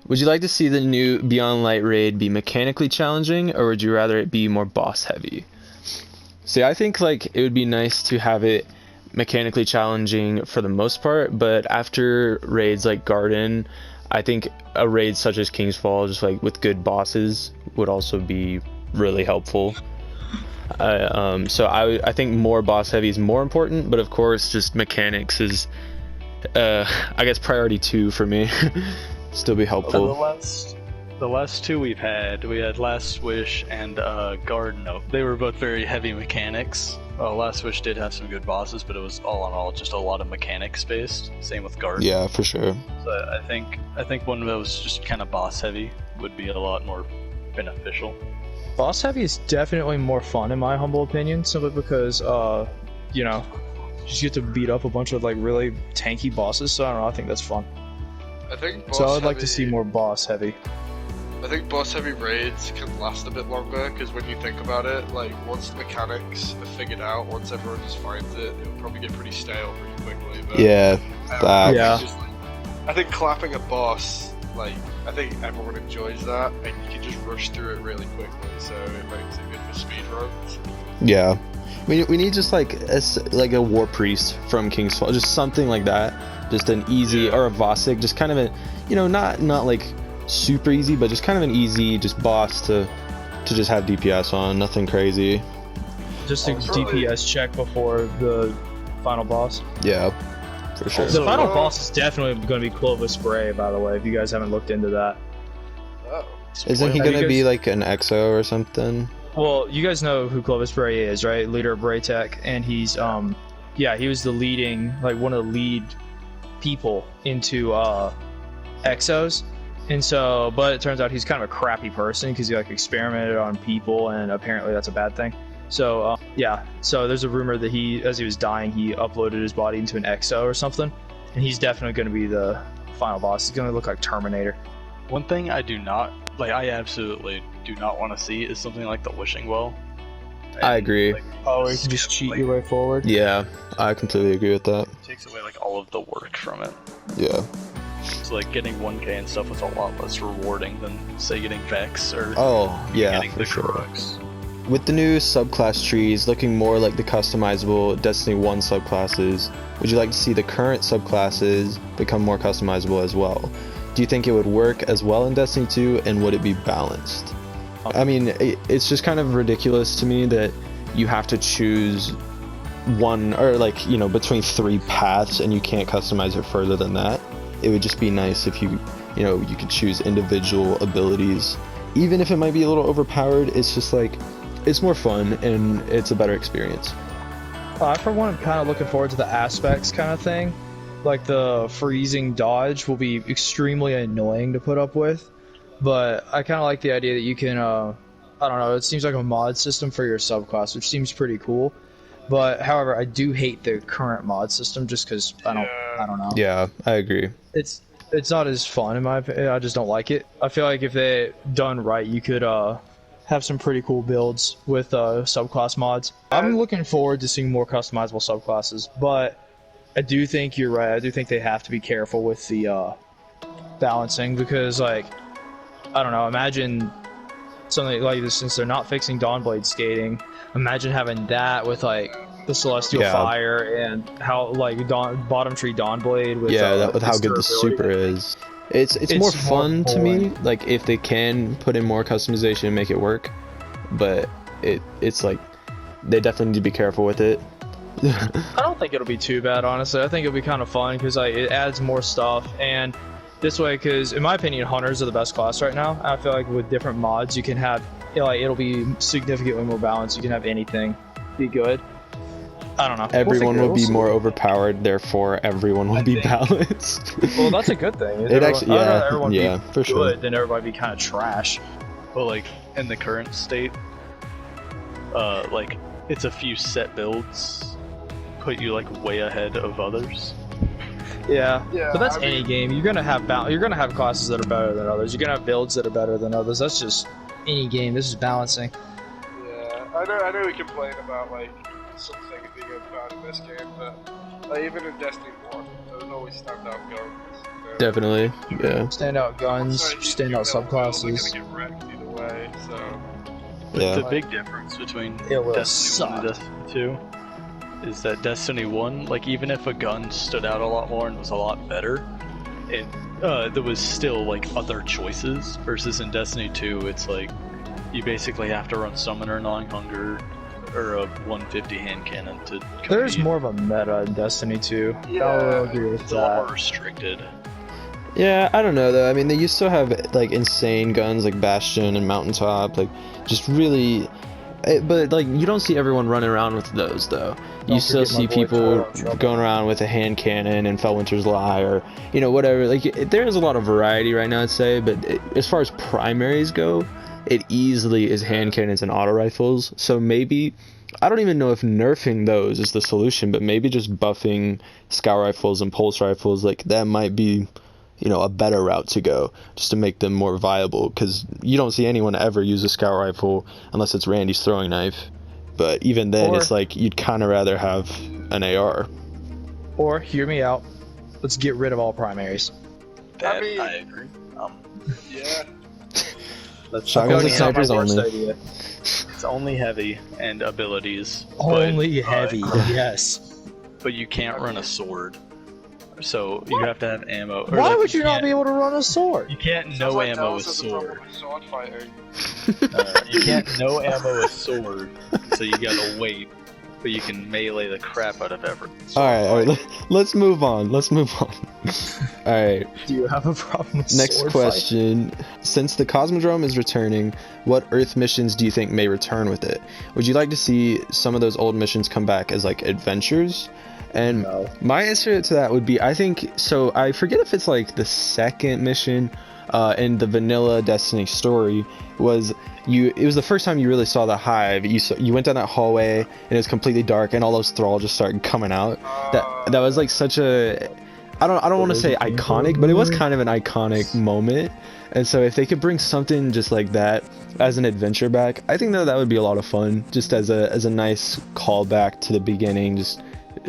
Would you like to see the new Beyond Light raid be mechanically challenging, or would you rather it be more boss heavy? See, I think like it would be nice to have it mechanically challenging for the most part, but after raids like Garden, I think a raid such as King's Fall, just like with good bosses, would also be really helpful. So I think more boss heavy is more important, but of course just mechanics is I guess priority 2 for me. Still be helpful. The last two we had Last Wish and Garden. They were both very heavy mechanics. Last Wish did have some good bosses, but it was all in all just a lot of mechanics based. Same with Garden. Yeah, for sure. So I think one of those just kind of boss heavy would be a lot more beneficial. Boss heavy is definitely more fun in my humble opinion, simply because you know, you just get to beat up a bunch of like really tanky bosses. So I don't know, I think that's fun. I think So I would like to see more boss heavy. I think boss heavy raids can last a bit longer, because when you think about it, like once the mechanics are figured out, once everyone just finds it, it'll probably get pretty stale pretty quickly. But, Yeah, that. Yeah. it's just, like, I think clapping a boss, like, I think everyone enjoys that, and you can just rush through it really quickly, so it makes it good for speedruns. Yeah. We need just like a War Priest from King's Fall, just something like that. Just an easy, or a Vosik, just kind of a, you know, not like super easy, but just kind of an easy just boss to just have DPS on, nothing crazy. Just a DPS check before the final boss. Yeah, for sure. The final boss is definitely going to be Clovis Bray, by the way, if you guys haven't looked into that. Oh. Isn't he Have you gonna be guys- like an EXO or something? Well, you guys know who Clovis Bray is, right? Leader of Braytech, and he's yeah, he was the leading, like one of the lead people into Exos. And so, but it turns out he's kind of a crappy person because he like experimented on people, and apparently that's a bad thing. So yeah, so there's a rumor that he, as he was dying, he uploaded his body into an EXO or something, and he's definitely going to be the final boss. He's going to look like Terminator. One thing I do not like, I absolutely do not want to see is something like the Wishing Well. I agree. Like, Oh, you can just cheat like, your way forward. Yeah, I completely agree with that. takes away like all of the work from it. Yeah. So like getting 1K and stuff was a lot less rewarding than say getting Vex or Oh, yeah, getting for the sure. Crux. With the new subclass trees looking more like the customizable Destiny 1 subclasses, would you like to see the current subclasses become more customizable as well? Do you think it would work as well in Destiny 2, and would it be balanced? I mean, it's just kind of ridiculous to me that you have to choose one, or like, you know, between 3 paths, and you can't customize it further than that. It would just be nice if you could choose individual abilities. Even if it might be a little overpowered, it's just like, it's more fun and it's a better experience. I, for one, am kind of looking forward to the aspects kind of thing. Like the freezing dodge will be extremely annoying to put up with, but I kind of like the idea that you can, I don't know, it seems like a mod system for your subclass, which seems pretty cool. But however, I do hate the current mod system just because I don't know. Yeah, I agree. It's not as fun in my opinion. I just don't like it. I feel like if they done right, you could have some pretty cool builds with subclass mods. I'm looking forward to seeing more customizable subclasses, but I do think you're right. I do think they have to be careful with the balancing, because like, I don't know, imagine something like this, since they're not fixing Dawnblade skating, imagine having that with like the Celestial Fire and how like Bottom Tree Dawnblade with with how good the super is. It's more fun to me, like if they can put in more customization and make it work, but it's like they definitely need to be careful with it. I don't think it'll be too bad, honestly. I think it'll be kind of fun because like it adds more stuff, and this way, because in my opinion, hunters are the best class right now. I feel like with different mods, you can have, you know, like it'll be significantly more balanced. You can have anything be good. I don't know. Everyone will be more overpowered, therefore everyone will be balanced. Well, that's a good thing. It actually, I'd rather everyone yeah, be for sure. good than everybody be kind of trash. But like in the current state, like it's a few set builds put you like way ahead of others. Yeah, Yeah, but that's I any mean- game. You're gonna have you're gonna have classes that are better than others. You're gonna have builds that are better than others. That's just any game. This is balancing. Yeah, I know we complain about like something being bad in this game, but even in Destiny 1, there's always standout guns. Definitely, yeah. Standout guns, So you standout know, they're subclasses. gonna get wrecked either way, so... Yeah. The big difference between It will Destiny 1 and suck. Destiny 2 is that Destiny 1, like even if a gun stood out a lot more and was a lot better, there was still like other choices. Versus in Destiny 2, it's like you basically have to run Summoner, Gnawing Hunger, or a 150 hand cannon to compete. There's more of a meta in Destiny 2. Yeah, I will agree with It's a lot more that. restricted. Yeah, I don't know though. I mean, they used to have like insane guns like Bastion and Mountaintop, like just really. But like you don't see everyone running around with those though. You Don't still forget my see boy people Tyler Trouble. going around with a hand cannon and Fellwinter's Lie or whatever. Like there is a lot of variety right now, I'd say. But as far as primaries go, it easily is hand cannons and auto rifles. So maybe. I don't even know if nerfing those is the solution, but maybe just buffing scout rifles and pulse rifles, like that might be, a better route to go, just to make them more viable. Because you don't see anyone ever use a scout rifle unless it's Randy's throwing knife. But even then, Or- it's like you'd kind of rather have an AR. Or, hear me out, let's get rid of all primaries. That, mean- I agree. Yeah. Shotguns and It's not my snipers worst only. idea. It's only heavy and abilities. Only but, heavy, yes. But you can't run a sword. So you have to have ammo. or, Why like, would you not can't- be able to run a sword? You can't Sounds no like ammo with Dallas has a problem sword. with sword fighting. You can't no ammo with sword, so you gotta wait. But you can melee the crap out of everything. All right, let's move on. All right. Do you have a problem with Next sword question. Since the Cosmodrome is returning, what Earth missions do you think may return with it? Would you like to see some of those old missions come back as like adventures? And No. my answer to that would be I think so. I forget if it's like the second mission in the vanilla Destiny story was it was the first time you really saw the hive. You went down that hallway and it was completely dark and all those thralls just started coming out. That was like such a I don't want to say iconic, but it was kind of an iconic moment. And so if they could bring something just like that as an adventure back, I think that would be a lot of fun. Just as a nice callback to the beginning, just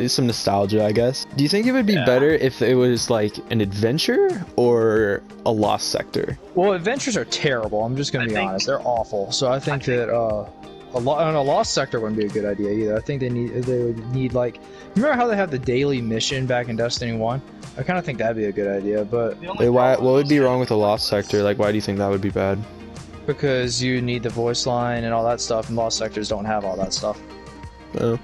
some nostalgia, I guess. Do you think it would be better if it was like an adventure or a lost sector? Well, adventures are terrible. I'm just gonna be honest; they're awful. So I think that a lost sector wouldn't be a good idea either. I think they would need like, remember how they had the daily mission back in Destiny 1? I kind of think that'd be a good idea, but Wait, what would be wrong with a lost sector? Like, why do you think that would be bad? because you need the voice line and all that stuff, and lost sectors don't have all that stuff. Oh,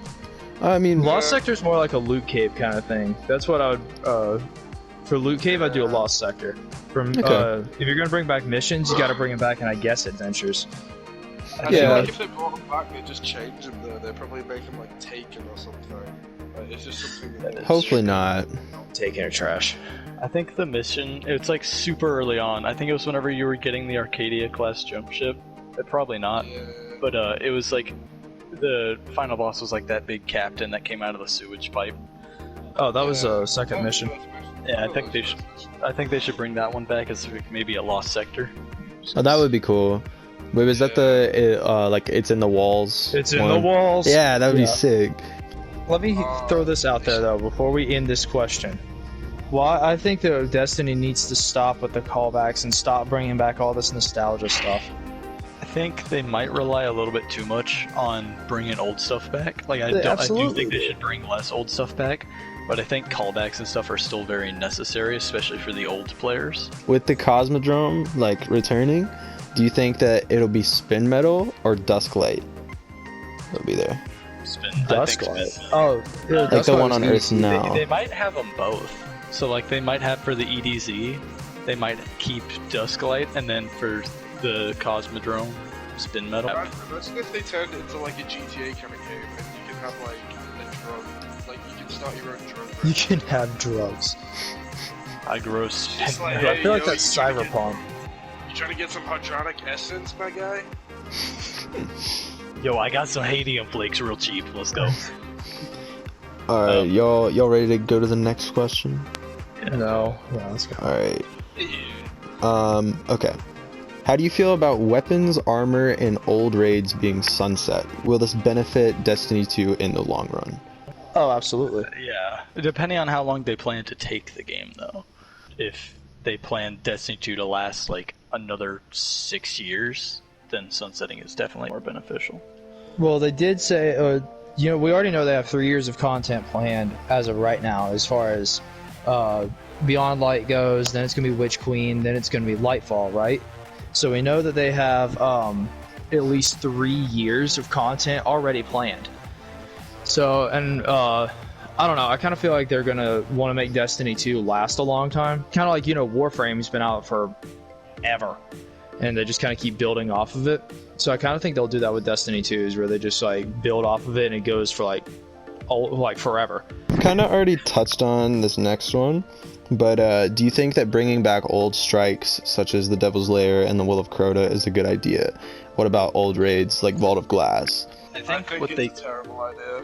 I mean, Lost sector is more like a loot cave kind of thing. That's what I would. For loot cave, I'd do a lost sector. From Okay. if you're gonna bring back missions, you got to bring them back, and I guess adventures. I Yeah. feel like if they brought them back, they'd just change them though. They'd probably make them like Taken or something. Like, it's just something that hopefully not. Taking a trash. I think the mission, it's like super early on. I think it was whenever you were getting the Arcadia class jump ship. Probably not. Yeah. But it was like the final boss was like that big captain that came out of the sewage pipe. Oh, that was a second mission. Yeah, I think they should. I think they should bring that one back as maybe a lost sector. Oh, that would be cool. Wait, was that the like it's in the walls? It's in one? the walls. Yeah, that would be Yeah. sick. Let me throw this out there though before we end this question. Why I think that Destiny needs to stop with the callbacks and stop bringing back all this nostalgia stuff. I think they might rely a little bit too much on bringing old stuff back. Like I do absolutely think they do. should bring less old stuff back, but I think callbacks and stuff are still very necessary, especially for the old players. With the Cosmodrome like returning, do you think that it'll be Spin Metal or Dusklight? It'll be there. Spin, Dusklight. I think Spin. Oh, yeah, Like the Dusklight one was on easy. Earth now. They might have them both. So like they might have for the EDZ, they might keep Dusklight, and then for the Cosmodrome, Spin Metal. Imagine if they turned it into like a GTA kind of game, and you can have like a drug, like you can start your own drug. You can have drugs. I grow Spin It's like, Metal. I feel like yo, that's you trying to get- cyberpunk. You trying to get some hydronic essence, my guy? Yo, I got some Hadium flakes real cheap. Let's go. All right, y'all ready to go to the next question? No. Yeah, let's go. All right. Okay. How do you feel about weapons, armor, and old raids being sunset? Will this benefit Destiny 2 in the long run? Oh, absolutely. Yeah, depending on how long they plan to take the game, though. If they plan Destiny 2 to last like another 6 years, then sunsetting is definitely more beneficial. Well, they did say, we already know they have 3 years of content planned as of right now, as far as Beyond Light goes. Then it's gonna be Witch Queen. Then it's gonna be Lightfall, right? So we know that they have at least 3 years of content already planned. So, and I don't know, I kind of feel like they're going to want to make Destiny 2 last a long time. Kind of like, Warframe's been out for ever, and they just kind of keep building off of it. So I kind of think they'll do that with Destiny 2, is where they just like build off of it and it goes for like forever. Kind of already touched on this next one, but do you think that bringing back old strikes such as the Devil's Lair and the Will of Crota is a good idea? What about old raids like Vault of Glass? I I think think what it's they a terrible idea.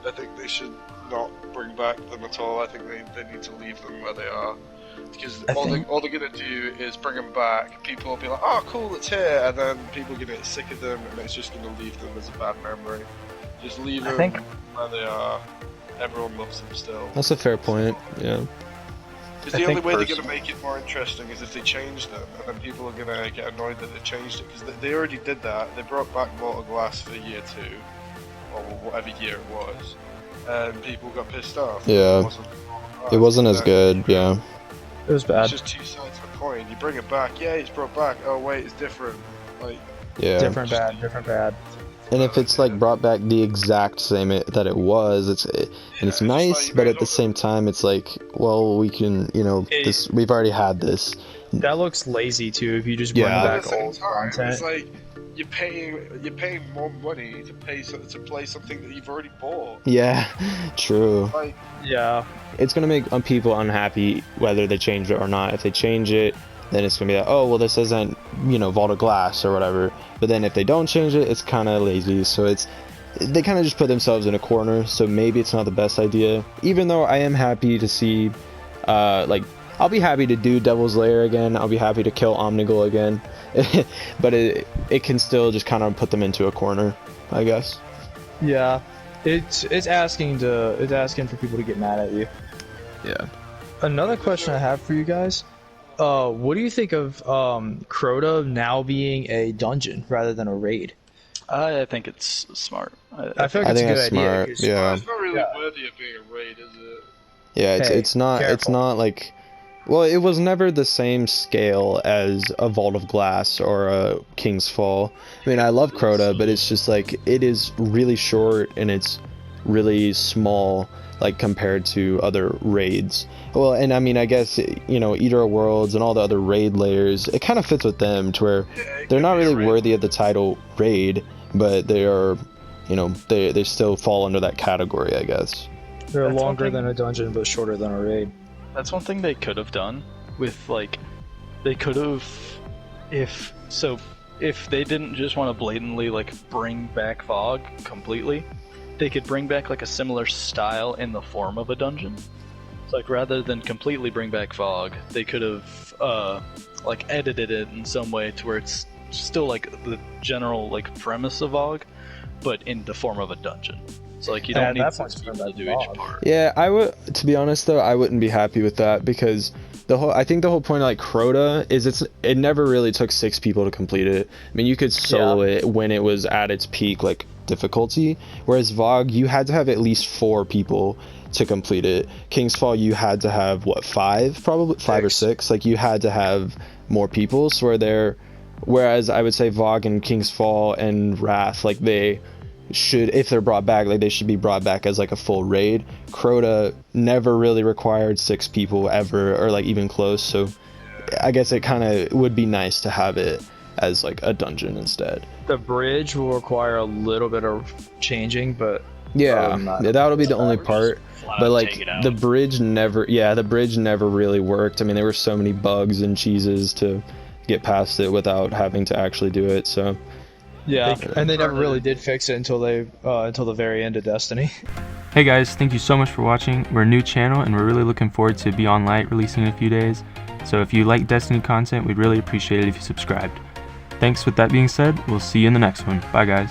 I think they should not bring back them at all. I think they need to leave them where they are. Because all they're going to do is bring them back. People will be like, oh cool, it's here. And then people are going to get sick of them and it's just going to leave them as a bad memory. Just leave them where they are. Everyone loves them still. That's a fair point, yeah. Because the only way they're going to make it more interesting is if they change them, and then people are going to get annoyed that they changed it. Because they already did that. They brought back Mortal Glass for year 2, or whatever year it was, and people got pissed off. Yeah. It wasn't as good, yeah. It was bad. It's just two sides of a coin. You bring it back, yeah, it's brought back. Oh wait, it's different. Like, Yeah. Different bad. And if it's like brought back the exact same that it was, it's nice, like, but at the same time, it's like, well, we can, we've already had this. That looks lazy too, if you just bring Yeah. back at the same old time, content. it's like you're paying more money to play something that you've already bought. Yeah, true. Like, Yeah. It's gonna make people unhappy whether they change it or not. If they change it, then it's gonna be like, oh, well, this isn't, Vault of Glass or whatever. But then if they don't change it, it's kind of lazy. So they kind of just put themselves in a corner. So maybe it's not the best idea. Even though I am happy to see, I'll be happy to do Devil's Lair again. I'll be happy to kill Omnigul again. But it can still just kind of put them into a corner, I guess. Yeah. It's asking for people to get mad at you. Yeah. Another question I have for you guys. What do you think of Crota now being a dungeon rather than a raid? I think it's smart. I feel like it's a think good that's idea. smart, 'Cause yeah. it's not really worthy of being a raid, is it? Yeah, Hey, it's not careful. like, well, it was never the same scale as a Vault of Glass or a King's Fall. I mean, I love Crota, but it's just like, it is really short and it's really small, like compared to other raids. Well, and I mean, I guess, Eater of Worlds and all the other raid layers, it kind of fits with them to where they're not really worthy of the title raid, but they are, they still fall under that category, I guess. They're That's one longer thing- than a dungeon, but shorter than a raid. That's one thing they could have done with they could have if they didn't just want to blatantly bring back Fog completely, they could bring back a similar style in the form of a dungeon. It's rather than completely bring back Fog, they could have edited it in some way to where it's still the general premise of Fog, but in the form of a dungeon. So you don't At need that 6 point, people to it's do not each Fog. part. Yeah, to be honest though, I wouldn't be happy with that because I think the whole point of Crota is it never really took 6 people to complete it. I mean, you could solo it when it was at its peak difficulty, whereas Vogue, you had to have at least 4 people to complete it. King's Fall, you had to have 5 or 6. You had to have more people. So whereas I would say Vogue and King's Fall and Wrath, they should, if they're brought back, they should be brought back as a full raid. Crota never really required 6 people ever, or even close. So I guess it kind of would be nice to have it as a dungeon instead. The bridge will require a little bit of changing, but Yeah, that'll be the only Just part. flat But out take it out. the bridge never really worked. I mean, there were so many bugs and cheeses to get past it without having to actually do it. So yeah, They and they never converted- really did fix it until the very end of Destiny. Hey guys, thank you so much for watching. We're a new channel and we're really looking forward to Beyond Light releasing in a few days. So if you like Destiny content, we'd really appreciate it if you subscribed. Thanks. With that being said, we'll see you in the next one. Bye guys.